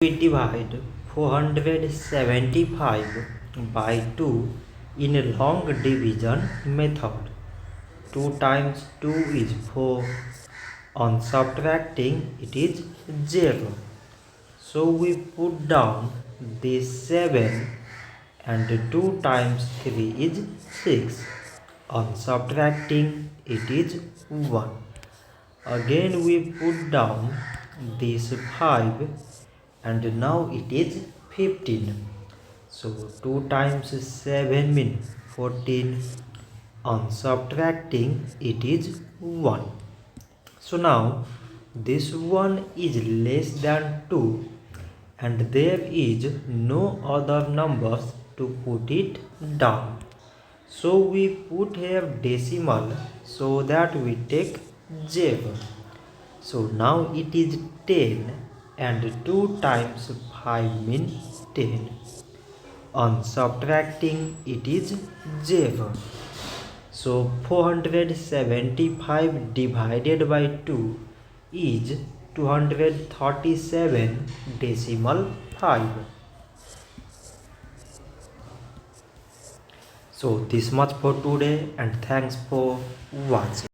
We divide 475 by 2 in a long division method. 2 times 2 is 4. On subtracting, it is 0. So we put down this 7 and 2 times 3 is 6. On subtracting, it is 1. Again we put down this 5 and now it is 15. So 2 times 7 means 14. On subtracting, it is 1. So now this 1 is less than 2 and there is no other numbers to put it down. So we put here decimal so that we take 0. So now it is 10 and 2 times 5 means 10. On subtracting, it is 0. So 475 divided by 2 is 237 decimal 5. So this much for today and thanks for watching.